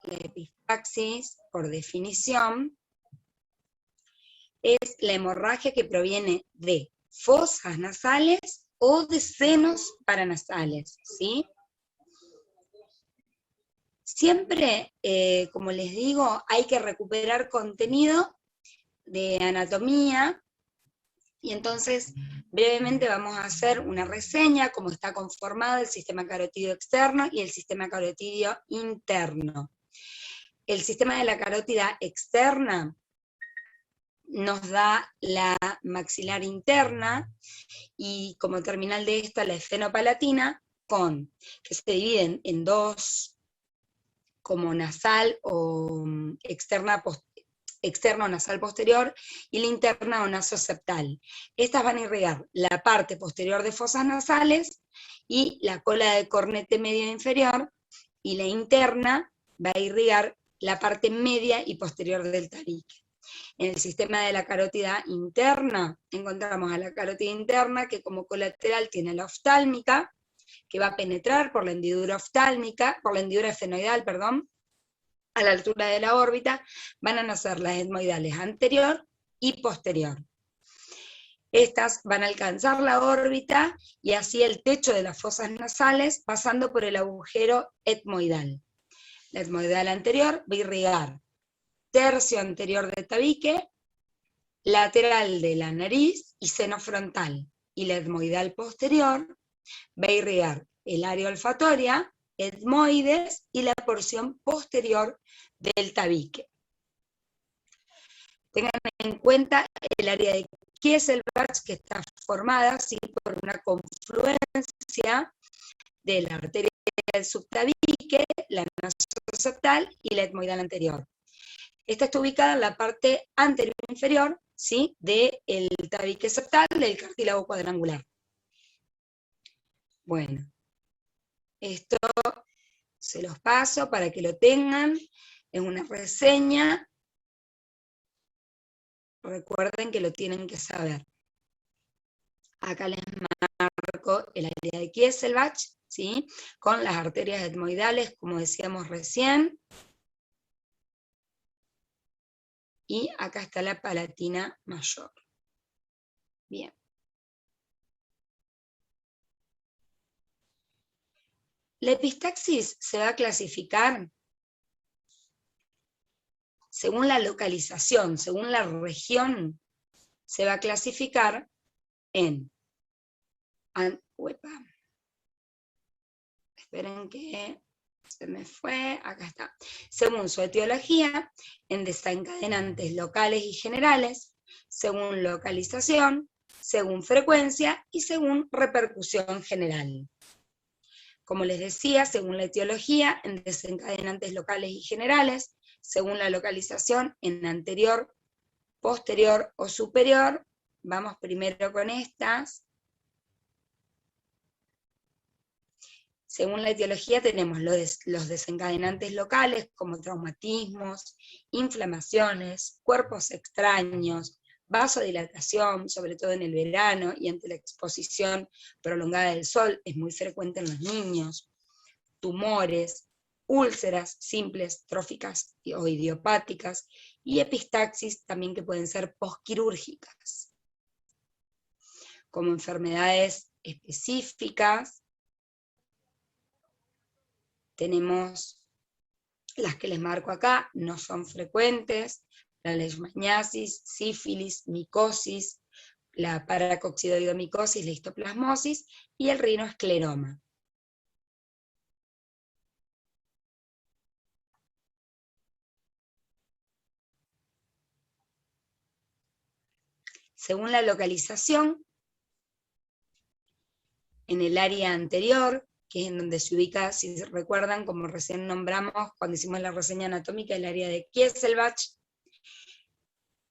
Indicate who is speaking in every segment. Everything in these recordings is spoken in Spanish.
Speaker 1: La epistaxis, por definición, es la hemorragia que proviene de fosas nasales o de senos paranasales, ¿sí? Siempre, como les digo, hay que recuperar contenido de anatomía, y entonces brevemente vamos a hacer una reseña, cómo está conformado el sistema carotídeo externo y el sistema carotídeo interno. El sistema de la carótida externa nos da la maxilar interna, y como terminal de esta la esfenopalatina, que se dividen en dos, como nasal o externa o nasal posterior, y la interna o nasoseptal. Estas van a irrigar la parte posterior de fosas nasales y la cola de cornete medio e inferior, y la interna va a irrigar la parte media y posterior del tabique. En el sistema de la carótida interna encontramos a la carótida interna, que como colateral tiene la oftálmica, que va a penetrar por la hendidura oftálmica, por la hendidura esfenoidal, perdón, a la altura de la órbita. Van a nacer las etmoidales anterior y posterior. Estas van a alcanzar la órbita y así el techo de las fosas nasales, pasando por el agujero etmoidal. La etmoidal anterior va a irrigar tercio anterior del tabique, lateral de la nariz y seno frontal, y la etmoidal posterior va a irrigar el área olfatoria, etmoides y la porción posterior del tabique. Tengan en cuenta el área de Kieselbach, que está formada ¿sí? por una confluencia de la arteria del subtabique, la nasoseptal y la etmoidal anterior. Esta está ubicada en la parte anterior inferior, ¿sí? del tabique septal, del cartílago cuadrangular. Bueno, esto se los paso para que lo tengan, es una reseña, recuerden que lo tienen que saber. Acá les marco el área de Kieselbach, ¿sí? Con las arterias etmoidales, como decíamos recién, y acá está la palatina mayor. Bien. La epistaxis se va a clasificar según la localización, según la región, se va a clasificar en... Esperen que se me fue, acá está. Según su etiología, en desencadenantes locales y generales, según localización, según frecuencia y según repercusión general. Como les decía, según la etiología, en desencadenantes locales y generales, según la localización, en anterior, posterior o superior. Vamos primero con estas. Según la etiología tenemos los desencadenantes locales, como traumatismos, inflamaciones, cuerpos extraños, vasodilatación, sobre todo en el verano y ante la exposición prolongada del sol, es muy frecuente en los niños, tumores, úlceras simples, tróficas o idiopáticas, y epistaxis también, que pueden ser posquirúrgicas. Como enfermedades específicas, tenemos las que les marco acá, no son frecuentes: la leishmaniasis, sífilis, micosis, la paracoccidoidomicosis, la histoplasmosis y el rinoescleroma. Según la localización, en el área anterior, que es en donde se ubica, si se recuerdan, como recién nombramos cuando hicimos la reseña anatómica, el área de Kieselbach.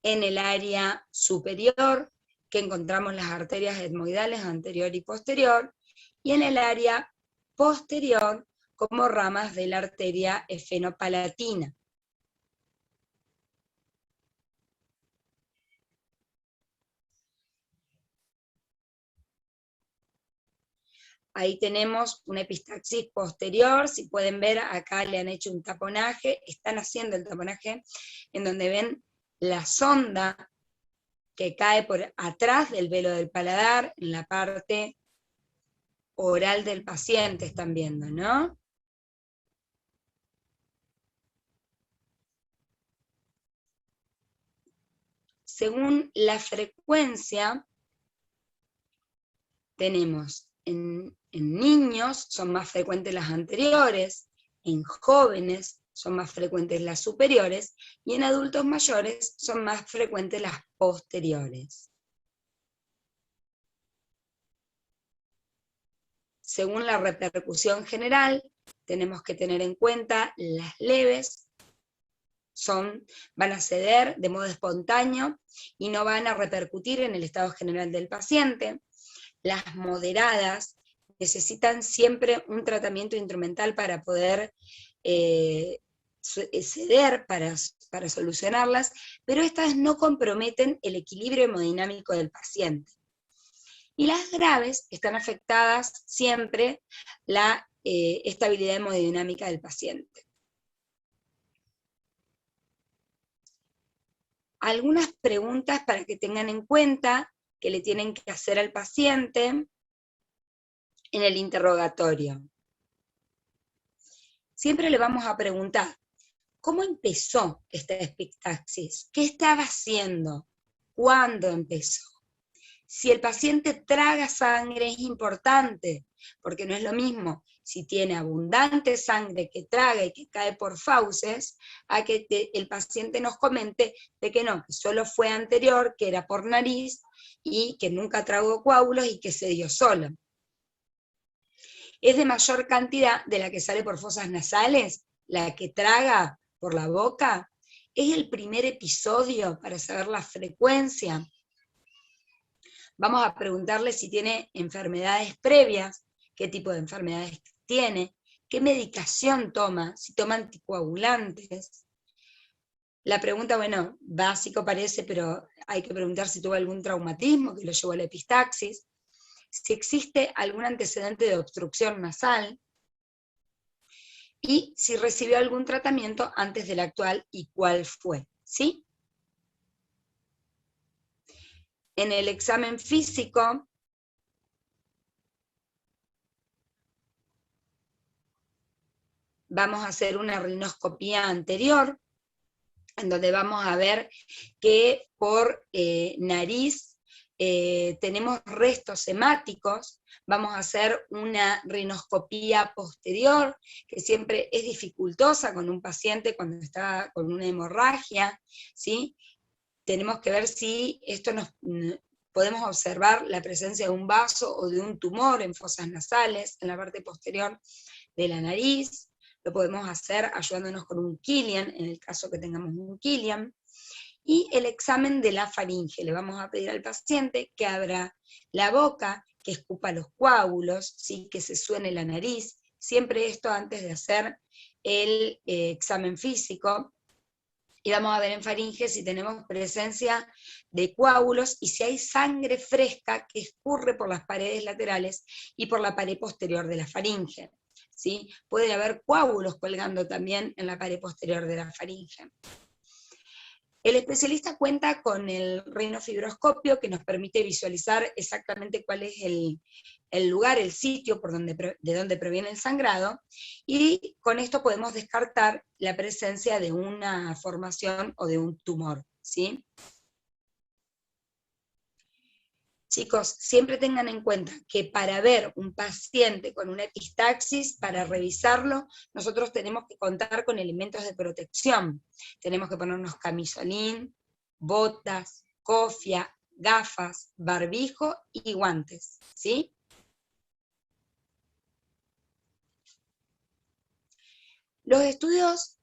Speaker 1: En el área superior, que encontramos las arterias etmoidales anterior y posterior, y en el área posterior, como ramas de la arteria esfenopalatina. ahí tenemos una epistaxis posterior, si pueden ver, acá le han hecho un taponaje, están haciendo el taponaje, en donde ven la sonda que cae por atrás del velo del paladar, en la parte oral del paciente están viendo, ¿no? Según la frecuencia, tenemos en niños son más frecuentes las anteriores, en jóvenes son más frecuentes las superiores, y en adultos mayores son más frecuentes las posteriores. Según la repercusión general, tenemos que tener en cuenta las leves, van a ceder de modo espontáneo y no van a repercutir en el estado general del paciente. Las moderadas necesitan siempre un tratamiento instrumental para poder ceder, para solucionarlas, pero estas no comprometen el equilibrio hemodinámico del paciente. Y las graves están afectadas siempre la estabilidad hemodinámica del paciente. Algunas preguntas para que tengan en cuenta que le tienen que hacer al paciente en el interrogatorio. Siempre le vamos a preguntar, ¿cómo empezó esta epistaxis? ¿Qué estaba haciendo? ¿Cuándo empezó? Si el paciente traga sangre es importante, porque no es lo mismo si tiene abundante sangre que traga y que cae por fauces, a que el paciente nos comente de que no, que solo fue anterior, que era por nariz, y que nunca tragó coágulos y que se dio solo. Es de mayor cantidad de la que sale por fosas nasales, la que traga por la boca. Es el primer episodio para saber la frecuencia. Vamos a preguntarle si tiene enfermedades previas, qué tipo de enfermedades tiene, qué medicación toma, si toma anticoagulantes. La pregunta, bueno, básico parece, pero hay que preguntar si tuvo algún traumatismo que lo llevó a la epistaxis, si existe algún antecedente de obstrucción nasal, y si recibió algún tratamiento antes del actual y cuál fue, ¿sí? En el examen físico, vamos a hacer una rinoscopía anterior, en donde vamos a ver que por nariz tenemos restos hemáticos. Vamos a hacer una rinoscopía posterior, que siempre es dificultosa con un paciente cuando está con una hemorragia, ¿sí? Tenemos que ver si esto podemos observar la presencia de un vaso o de un tumor en fosas nasales, en la parte posterior de la nariz. Lo podemos hacer ayudándonos con un Killian, en el caso que tengamos un Killian. Y el examen de la faringe. Le vamos a pedir al paciente que abra la boca, que escupa los coágulos, ¿sí? Que se suene la nariz. Siempre esto antes de hacer el examen físico. Y vamos a ver en faringe si tenemos presencia de coágulos y si hay sangre fresca que escurre por las paredes laterales y por la pared posterior de la faringe. ¿Sí? Puede haber coágulos colgando también en la pared posterior de la faringe. El especialista cuenta con el rinofibroscopio que nos permite visualizar exactamente cuál es el lugar, el sitio de donde proviene el sangrado, y con esto podemos descartar la presencia de una formación o de un tumor, ¿sí? Chicos, siempre tengan en cuenta que para ver un paciente con una epistaxis, para revisarlo, nosotros tenemos que contar con elementos de protección. Tenemos que ponernos camisolín, botas, cofia, gafas, barbijo y guantes, ¿sí? Los estudios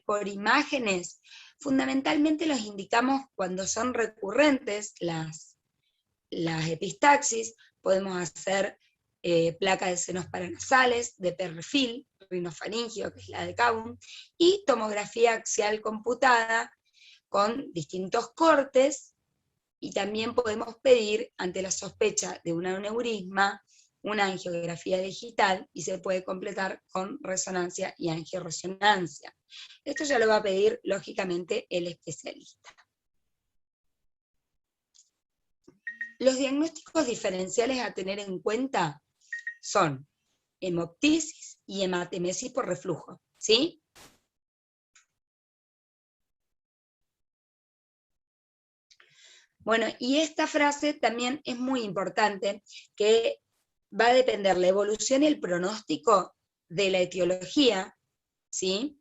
Speaker 1: por imágenes, fundamentalmente los indicamos cuando son recurrentes las epistaxis. Podemos hacer placa de senos paranasales, de perfil, rinofaringio, que es la de Cabum, y tomografía axial computada con distintos cortes, y también podemos pedir, ante la sospecha de un aneurisma, una angiografía digital y se puede completar con resonancia y angioresonancia. Esto ya lo va a pedir, lógicamente, el especialista. Los diagnósticos diferenciales a tener en cuenta son hemoptisis y hematemesis por reflujo, ¿sí? Bueno, y esta frase también es muy importante, que va a depender la evolución y el pronóstico de la etiología, ¿sí?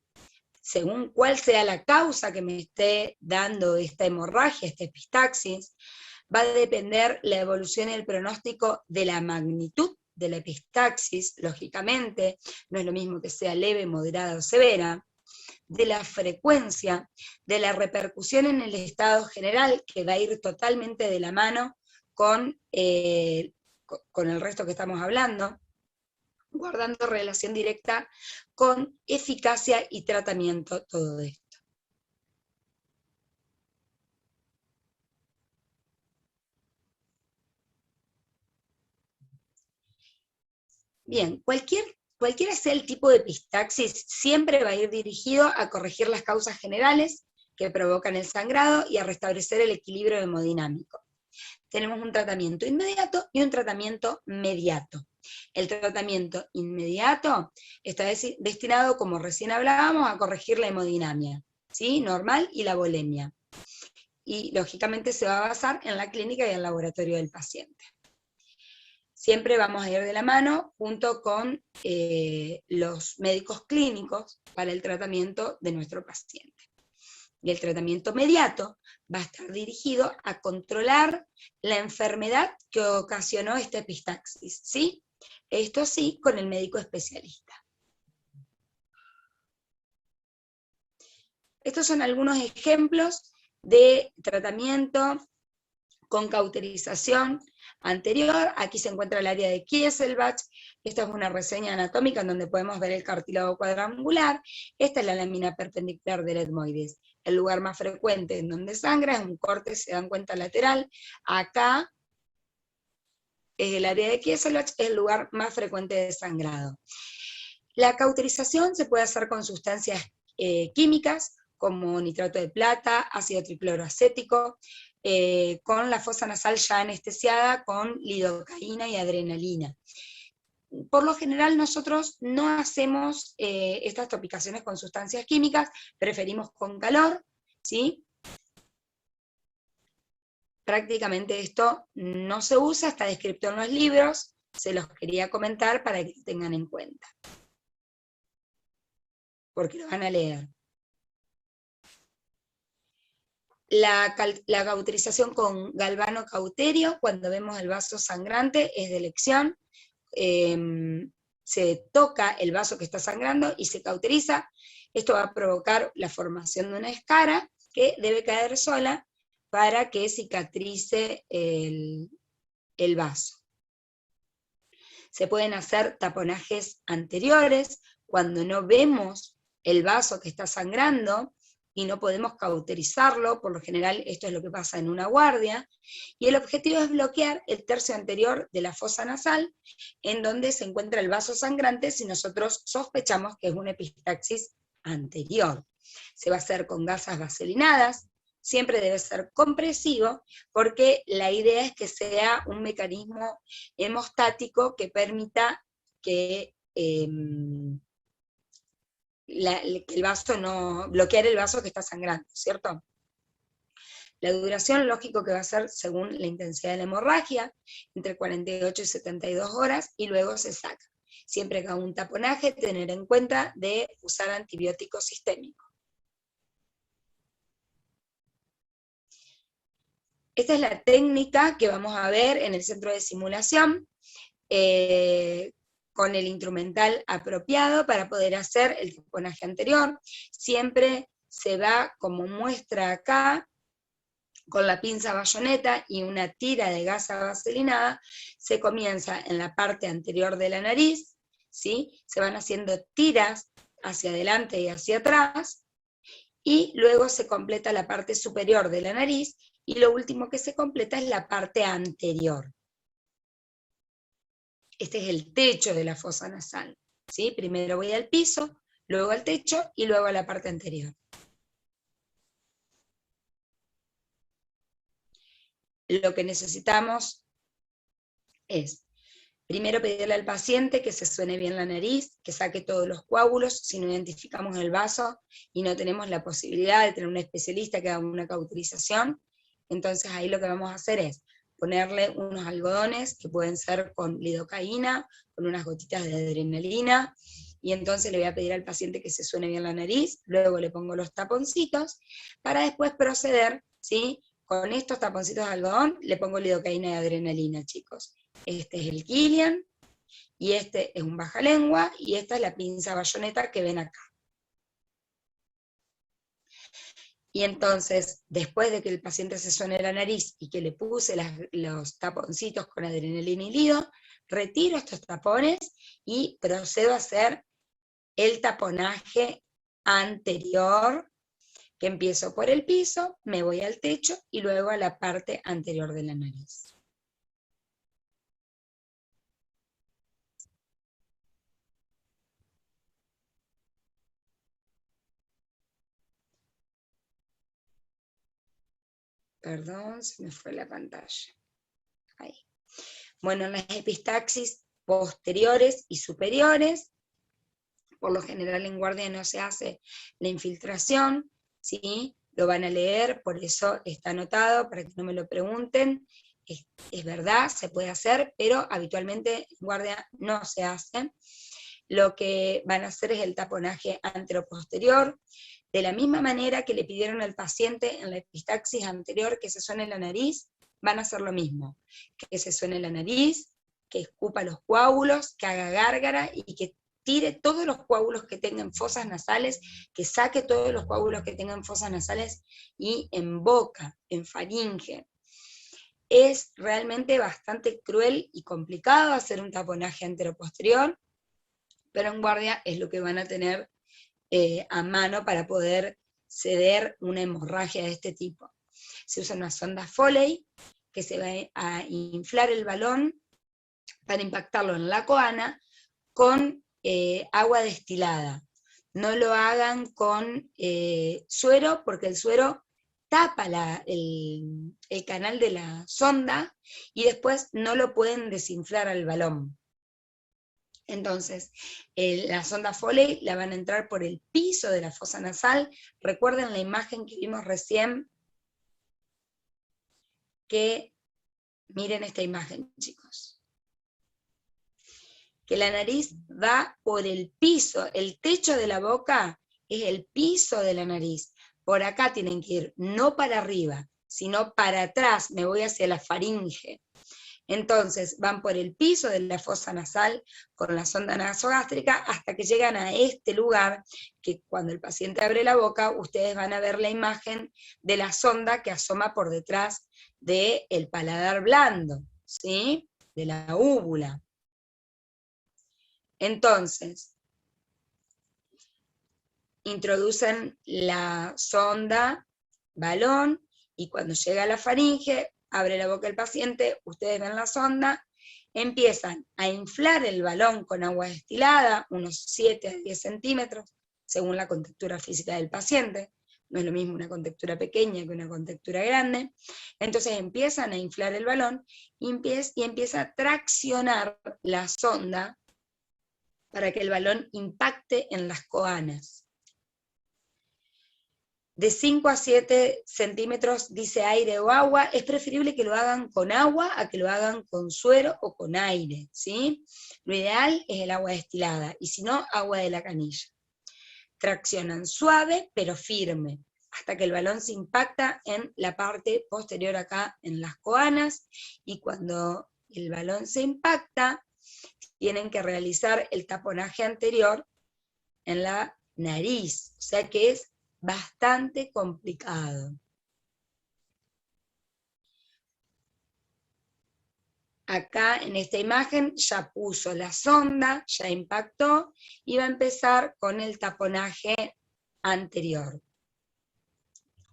Speaker 1: Según cuál sea la causa que me esté dando esta hemorragia, esta epistaxis, va a depender la evolución y el pronóstico de la magnitud de la epistaxis, lógicamente, no es lo mismo que sea leve, moderada o severa, de la frecuencia, de la repercusión en el estado general, que va a ir totalmente de la mano con el resto que estamos hablando, guardando relación directa con eficacia y tratamiento, todo esto. Bien, cualquiera sea el tipo de epistaxis, siempre va a ir dirigido a corregir las causas generales que provocan el sangrado y a restablecer el equilibrio hemodinámico. Tenemos un tratamiento inmediato y un tratamiento mediato. El tratamiento inmediato está destinado, como recién hablábamos, a corregir la hemodinamia, ¿sí? Normal y la volemia. Y lógicamente se va a basar en la clínica y el laboratorio del paciente. Siempre vamos a ir de la mano junto con los médicos clínicos para el tratamiento de nuestro paciente. Y el tratamiento mediato va a estar dirigido a controlar la enfermedad que ocasionó esta epistaxis, ¿sí? Esto sí, con el médico especialista. Estos son algunos ejemplos de tratamiento con cauterización anterior. Aquí se encuentra el área de Kieselbach. Esta es una reseña anatómica en donde podemos ver el cartílago cuadrangular. Esta es la lámina perpendicular del etmoides. El lugar más frecuente en donde sangra es un corte, se dan cuenta, lateral. Acá es el área de Kieselbach, es el lugar más frecuente de sangrado. La cauterización se puede hacer con sustancias químicas, como nitrato de plata, ácido tricloroacético, con la fosa nasal ya anestesiada con lidocaína y adrenalina. Por lo general nosotros no hacemos estas topicaciones con sustancias químicas, preferimos con calor, ¿sí? Prácticamente esto no se usa, está descrito en los libros, se los quería comentar para que lo tengan en cuenta, porque lo van a leer. La cauterización con galvano cauterio, cuando vemos el vaso sangrante, es de elección. Se toca el vaso que está sangrando y se cauteriza. Esto va a provocar la formación de una escara que debe caer sola para que cicatrice el vaso. Se pueden hacer taponajes anteriores cuando no vemos el vaso que está sangrando y no podemos cauterizarlo. Por lo general esto es lo que pasa en una guardia, y el objetivo es bloquear el tercio anterior de la fosa nasal, en donde se encuentra el vaso sangrante si nosotros sospechamos que es una epistaxis anterior. Se va a hacer con gasas vaselinadas, siempre debe ser compresivo, porque la idea es que sea un mecanismo hemostático que permita que el vaso no, bloquear el vaso que está sangrando, ¿cierto? La duración, lógico que va a ser según la intensidad de la hemorragia, entre 48 y 72 horas, y luego se saca. Siempre que haga un taponaje, tener en cuenta de usar antibiótico sistémico. Esta es la técnica que vamos a ver en el centro de simulación, con el instrumental apropiado para poder hacer el taponaje anterior. Siempre se va, como muestra acá, con la pinza bayoneta y una tira de gasa vaselinada, se comienza en la parte anterior de la nariz, ¿sí? Se van haciendo tiras hacia adelante y hacia atrás, y luego se completa la parte superior de la nariz, y lo último que se completa es la parte anterior. Este es el techo de la fosa nasal, ¿sí? Primero voy al piso, luego al techo y luego a la parte anterior. Lo que necesitamos es, primero pedirle al paciente que se suene bien la nariz, que saque todos los coágulos, si no identificamos el vaso y no tenemos la posibilidad de tener un especialista que haga una cauterización, entonces ahí lo que vamos a hacer es ponerle unos algodones que pueden ser con lidocaína, con unas gotitas de adrenalina, y entonces le voy a pedir al paciente que se suene bien la nariz, luego le pongo los taponcitos, para después proceder, ¿sí? Con estos taponcitos de algodón le pongo lidocaína y adrenalina, chicos. Este es el Kilian, y este es un bajalengua, y esta es la pinza bayoneta que ven acá. Y entonces, después de que el paciente se suene la nariz y que le puse los taponcitos con adrenalina y lido, retiro estos tapones y procedo a hacer el taponaje anterior, que empiezo por el piso, me voy al techo y luego a la parte anterior de la nariz. Perdón, se me fue la pantalla. Ahí. Bueno, en las epistaxis posteriores y superiores, por lo general en guardia no se hace la infiltración, ¿sí? Lo van a leer, por eso está anotado, para que no me lo pregunten. Es verdad, se puede hacer, pero habitualmente en guardia no se hace. Lo que van a hacer es el taponaje anteroposterior, de la misma manera que le pidieron al paciente en la epistaxis anterior que se suene la nariz, van a hacer lo mismo, que se suene la nariz, que escupa los coágulos, que haga gárgara y que tire todos los coágulos que tengan fosas nasales, que saque todos los coágulos que tengan fosas nasales y en boca, en faringe. Es realmente bastante cruel y complicado hacer un taponaje anteroposterior, pero en guardia es lo que van a tener a mano para poder ceder una hemorragia de este tipo. Se usa una sonda Foley, que se va a inflar el balón para impactarlo en la coana con agua destilada. No lo hagan con suero, porque el suero tapa el canal de la sonda y después no lo pueden desinflar al balón. Entonces, la sonda Foley la van a entrar por el piso de la fosa nasal. Recuerden la imagen que vimos recién, que miren esta imagen, chicos. Que la nariz va por el piso, el techo de la boca es el piso de la nariz. Por acá tienen que ir, no para arriba, sino para atrás, me voy hacia la faringe. Entonces van por el piso de la fosa nasal con la sonda nasogástrica hasta que llegan a este lugar, que cuando el paciente abre la boca, ustedes van a ver la imagen de la sonda que asoma por detrás del paladar blando, ¿sí? De la úvula. Entonces, introducen la sonda, balón, y cuando llega a la faringe, abre la boca el paciente, ustedes ven la sonda, empiezan a inflar el balón con agua destilada, unos 7 a 10 centímetros, según la contextura física del paciente. No es lo mismo una contextura pequeña que una contextura grande. Entonces empiezan a inflar el balón y empieza a traccionar la sonda para que el balón impacte en las coanas. De 5 a 7 centímetros dice aire o agua, es preferible que lo hagan con agua a que lo hagan con suero o con aire, ¿sí? Lo ideal es el agua destilada, y si no, agua de la canilla. Traccionan suave pero firme, hasta que el balón se impacta en la parte posterior acá en las coanas, y cuando el balón se impacta, tienen que realizar el taponaje anterior en la nariz, o sea que es bastante complicado. Acá en esta imagen ya puso la sonda, ya impactó, y va a empezar con el taponaje anterior.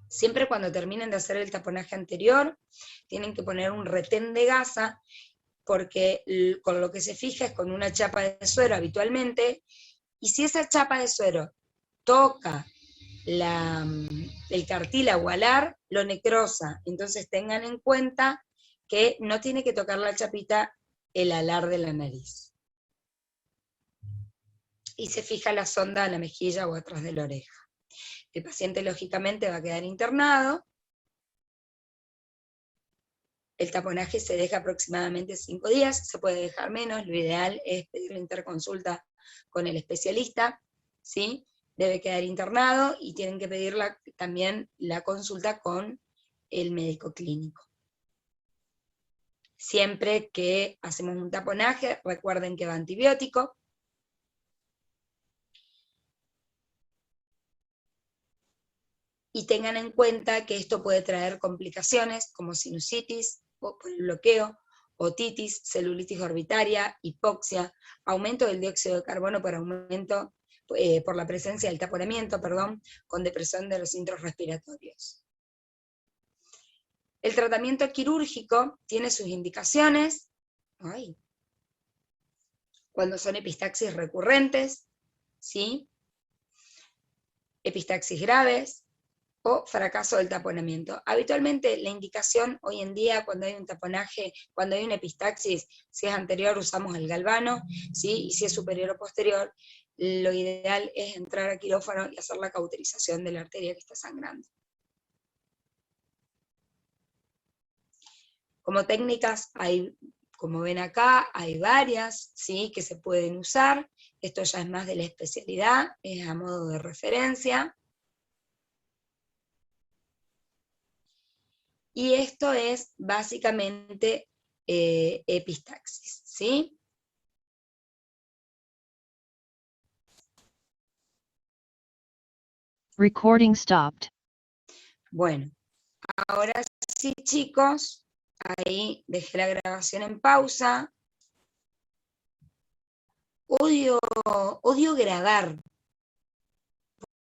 Speaker 1: Siempre cuando terminen de hacer el taponaje anterior, tienen que poner un retén de gasa porque con lo que se fija es con una chapa de suero habitualmente, y si esa chapa de suero toca el cartílago alar, lo necrosa. Entonces tengan en cuenta que no tiene que tocar la chapita el alar de la nariz. Y se fija la sonda a la mejilla o atrás de la oreja. El paciente lógicamente va a quedar internado. El taponaje se deja aproximadamente 5 días, se puede dejar menos, lo ideal es pedir la interconsulta con el especialista, ¿sí? Debe quedar internado y tienen que pedir también la consulta con el médico clínico. Siempre que hacemos un taponaje, recuerden que va antibiótico. Y tengan en cuenta que esto puede traer complicaciones como sinusitis, o por el bloqueo, otitis, celulitis orbitaria, hipoxia, aumento del dióxido de carbono por la presencia del taponamiento, con depresión de los intros respiratorios. El tratamiento quirúrgico tiene sus indicaciones, cuando son epistaxis recurrentes, ¿sí? Epistaxis graves, o fracaso del taponamiento. Habitualmente la indicación hoy en día cuando hay un taponaje, cuando hay una epistaxis, si es anterior usamos el galvano, ¿sí? Y si es superior o posterior, lo ideal es entrar a quirófano y hacer la cauterización de la arteria que está sangrando. Como técnicas hay, como ven acá, hay varias, ¿sí? Que se pueden usar. Esto ya es más de la especialidad, es a modo de referencia. Y esto es básicamente epistaxis, ¿sí?
Speaker 2: Recording stopped.
Speaker 1: Bueno, ahora sí, chicos, ahí dejé la grabación en pausa. Odio grabar,